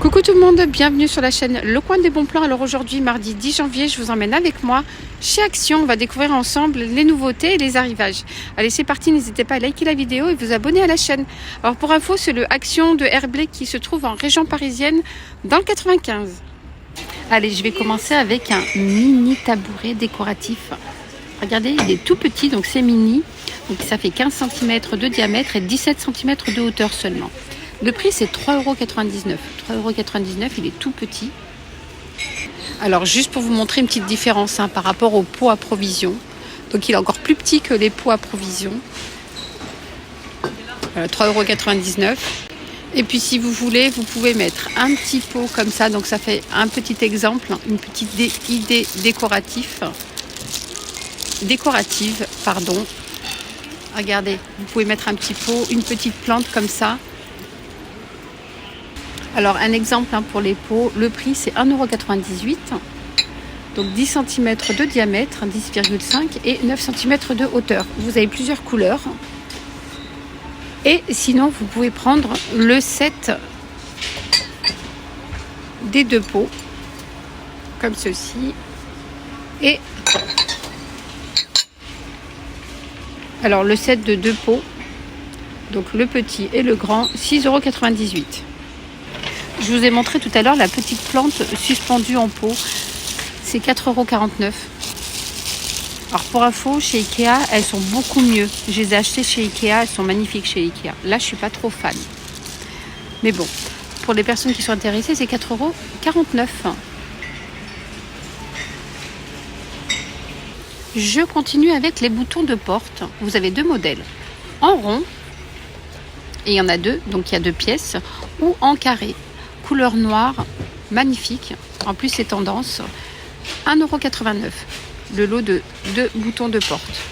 Coucou tout le monde, bienvenue sur la chaîne Le Coin des Bons Plans. Alors aujourd'hui, mardi 10 janvier, je vous emmène avec moi chez Action. On va découvrir ensemble les nouveautés et les arrivages. Allez, c'est parti, n'hésitez pas à liker la vidéo et vous abonner à la chaîne. Alors pour info, c'est le Action de Herblay qui se trouve en région parisienne dans le 95. Allez, je vais commencer avec un mini tabouret décoratif. Regardez, il est tout petit, donc c'est mini. Donc ça fait 15 cm de diamètre et 17 cm de hauteur seulement. Le prix, c'est 3,99 €. 3,99 €, il est tout petit. Alors, juste pour vous montrer une petite différence par rapport au pot à provision. Donc, il est encore plus petit que les pots à provision. 3,99 €. Et puis, si vous voulez, vous pouvez mettre un petit pot comme ça. Donc, ça fait un petit exemple, une petite idée décorative. Regardez, vous pouvez mettre un petit pot, une petite plante comme ça. Alors un exemple pour les pots, le prix c'est 1,98 €, donc 10 cm de diamètre, 10,5 et 9 cm de hauteur. Vous avez plusieurs couleurs. Et sinon vous pouvez prendre le set des deux pots, comme ceci. Et alors le set de deux pots, donc le petit et le grand, 6,98 €. Je vous ai montré tout à l'heure la petite plante suspendue en pot. C'est 4,49 €. Alors pour info, chez Ikea, elles sont beaucoup mieux. Je les ai achetées chez Ikea, elles sont magnifiques chez Ikea. Là, je suis pas trop fan. Mais bon, pour les personnes qui sont intéressées, c'est 4,49 €. Je continue avec les boutons de porte. Vous avez deux modèles. En rond, et il y en a deux, donc il y a deux pièces, ou en carré. Couleur noire, magnifique. En plus, c'est tendance. 1,89 €. Le lot de deux boutons de porte.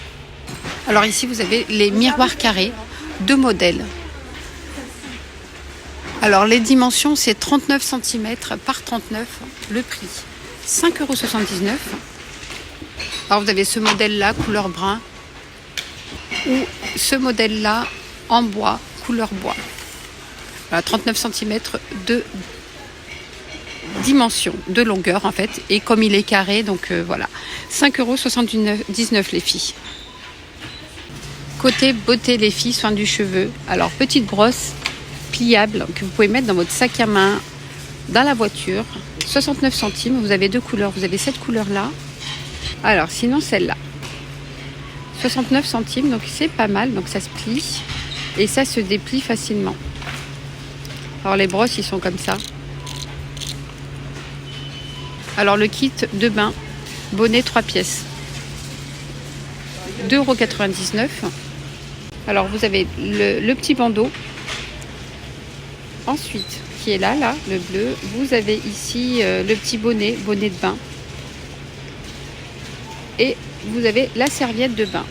Alors ici, vous avez les miroirs carrés, deux modèles. Alors les dimensions, c'est 39 cm par 39. Le prix, 5,79 €. Alors vous avez ce modèle-là, couleur brun, ou ce modèle-là, en bois, couleur bois. Voilà, 39 cm de dimension, de longueur en fait. Et comme il est carré, donc voilà. 5,79 € les filles. Côté beauté les filles, soins du cheveu. Alors petite brosse pliable que vous pouvez mettre dans votre sac à main, dans la voiture. 69 centimes. Vous avez deux couleurs. Vous avez cette couleur-là. Alors sinon celle-là. 69 centimes. Donc c'est pas mal. Donc ça se plie. Et ça se déplie facilement. Alors les brosses, ils sont comme ça. Alors le kit de bain, bonnet 3 pièces. 2,99 €. Alors vous avez le petit bandeau. Ensuite, qui est là, le bleu. Vous avez ici le petit bonnet de bain. Et vous avez la serviette de bain.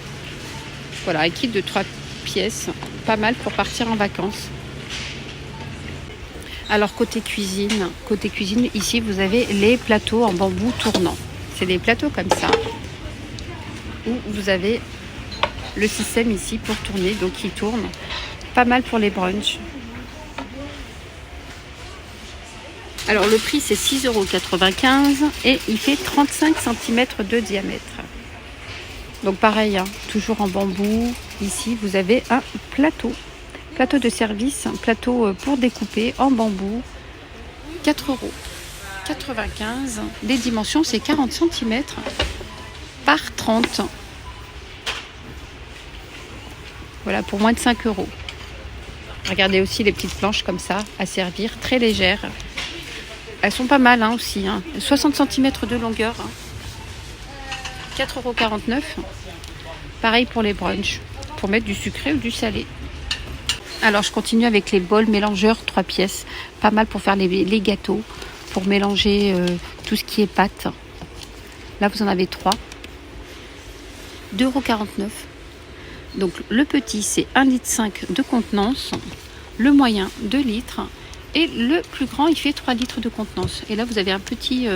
Voilà, un kit de 3 pièces. Pas mal pour partir en vacances. Alors côté cuisine, ici vous avez les plateaux en bambou tournant. C'est des plateaux comme ça, où vous avez le système ici pour tourner, donc il tourne. Pas mal pour les brunchs. Alors le prix c'est 6,95 € et il fait 35 cm de diamètre. Donc pareil, toujours en bambou. Ici vous avez un plateau de service, un plateau pour découper en bambou, 4,95 €. Les dimensions, c'est 40 cm par 30. Voilà, pour moins de 5 €. Regardez aussi les petites planches comme ça, à servir, très légères. Elles sont pas mal aussi. 60 cm de longueur. 4,49 €. Pareil pour les brunchs, pour mettre du sucré ou du salé. Alors je continue avec les bols mélangeurs 3 pièces, pas mal pour faire les gâteaux, pour mélanger tout ce qui est pâte. Là vous en avez 3, 2,49 €. Donc le petit c'est 1,5 litre de contenance, le moyen 2 litres et le plus grand il fait 3 litres de contenance. Et là vous avez un petit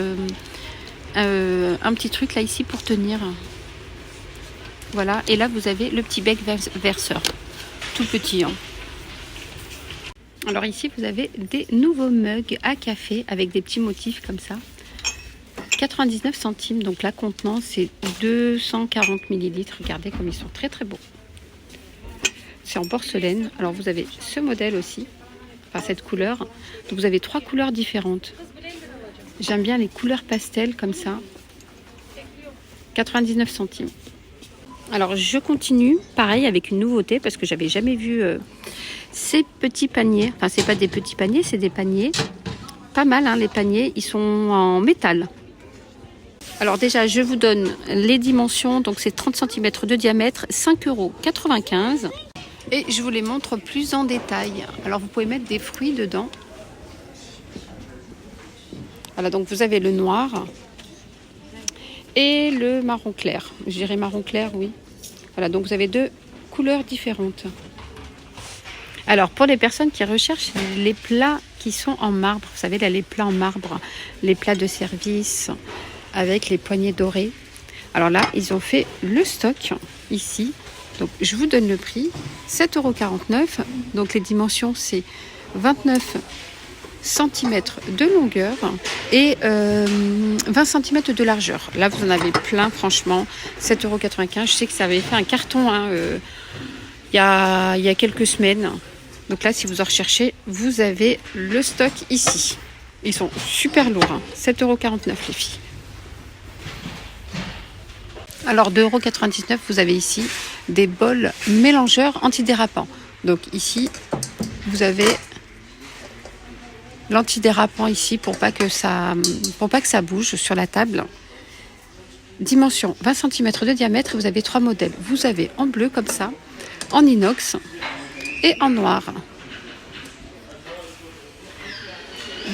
truc là ici pour tenir. Voilà, et là vous avez le petit bec verseur, tout petit. Alors ici, vous avez des nouveaux mugs à café avec des petits motifs comme ça. 99 centimes, donc la contenance c'est 240 millilitres. Regardez comme ils sont très très beaux. C'est en porcelaine. Alors vous avez ce modèle aussi, enfin cette couleur. Donc vous avez 3 couleurs différentes. J'aime bien les couleurs pastel comme ça. 99 centimes. Alors je continue pareil avec une nouveauté parce que j'avais jamais vu ces petits paniers. Enfin c'est pas des petits paniers, c'est des paniers. Pas mal hein, les paniers, ils sont en métal. Alors déjà, je vous donne les dimensions. Donc c'est 30 cm de diamètre, 5,95 €. Et je vous les montre plus en détail. Alors vous pouvez mettre des fruits dedans. Voilà, donc vous avez le noir et le marron clair. Je dirais marron clair, oui. Voilà, donc vous avez 2 couleurs différentes. Alors pour les personnes qui recherchent les plats qui sont en marbre, vous savez là les plats en marbre, les plats de service avec les poignées dorées. Alors là, ils ont fait le stock ici. Donc je vous donne le prix, 7,49 €. Donc les dimensions, c'est 29 cm de longueur et 20 cm de largeur. Là, vous en avez plein, franchement. 7,95 €. Je sais que ça avait fait un carton hein, il y a quelques semaines. Donc là, si vous en recherchez, vous avez le stock ici. Ils sont super lourds. Hein. 7,49 € les filles. Alors 2,99 €, vous avez ici des bols mélangeurs antidérapants. Donc ici, vous avez l'antidérapant ici pour pas que ça bouge sur la table. Dimension 20 cm de diamètre. Vous avez 3 modèles. Vous avez en bleu comme ça, en inox et en noir.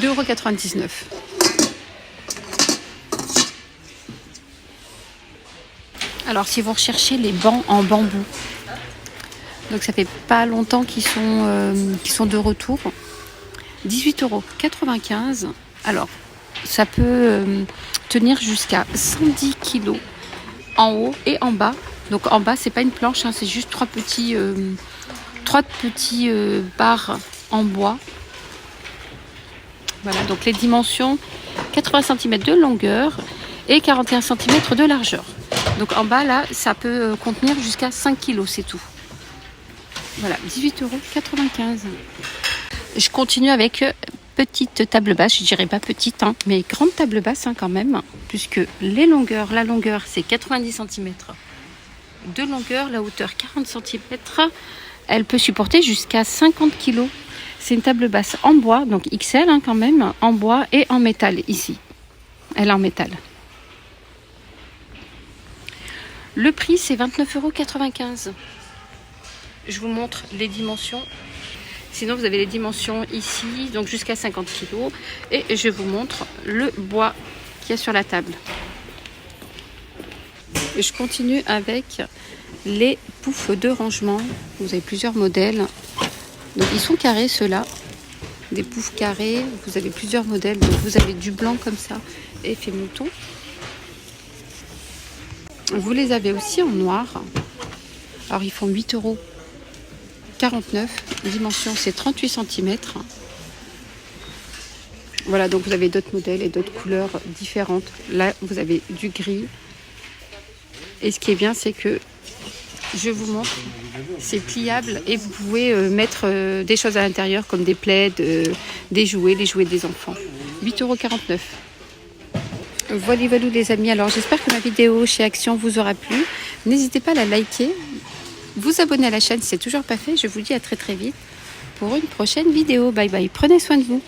2,99 €. Alors si vous recherchez les bancs en bambou, donc ça fait pas longtemps qu'ils sont de retour. 18,95 €. Alors ça peut tenir jusqu'à 110 kg en haut et en bas. Donc en bas c'est pas une planche, hein, c'est juste 3 petits barres en bois. Voilà, donc les dimensions 80 cm de longueur et 41 cm de largeur. Donc en bas là, ça peut contenir jusqu'à 5 kg, c'est tout. Voilà, 18,95 €. Je continue avec petite table basse, je dirais pas petite, hein, mais grande table basse hein, quand même, puisque la longueur c'est 90 cm de longueur, la hauteur 40 cm, elle peut supporter jusqu'à 50 kg. C'est une table basse en bois, donc XL hein, quand même, en bois et en métal ici. Elle est en métal. Le prix c'est 29,95 €. Je vous montre les dimensions. Sinon vous avez les dimensions ici, donc jusqu'à 50 kg. Et je vous montre le bois qu'il y a sur la table. Et je continue avec les poufs de rangement. Vous avez plusieurs modèles. Donc ils sont carrés ceux-là. Des poufs carrés. Vous avez plusieurs modèles. Donc vous avez du blanc comme ça, effet mouton. Vous les avez aussi en noir. Alors ils font 8,49 €. Dimension c'est 38 cm. Voilà, donc vous avez d'autres modèles et d'autres couleurs différentes. Là vous avez du gris. Et ce qui est bien c'est que je vous montre, c'est pliable et vous pouvez mettre des choses à l'intérieur comme des plaids, des jouets, les jouets des enfants. 8,49 €. Voilà les amis, alors j'espère que ma vidéo chez Action vous aura plu. N'hésitez pas à la liker, vous abonner à la chaîne si c'est toujours pas fait. Je vous dis à très très vite pour une prochaine vidéo. Bye bye, prenez soin de vous.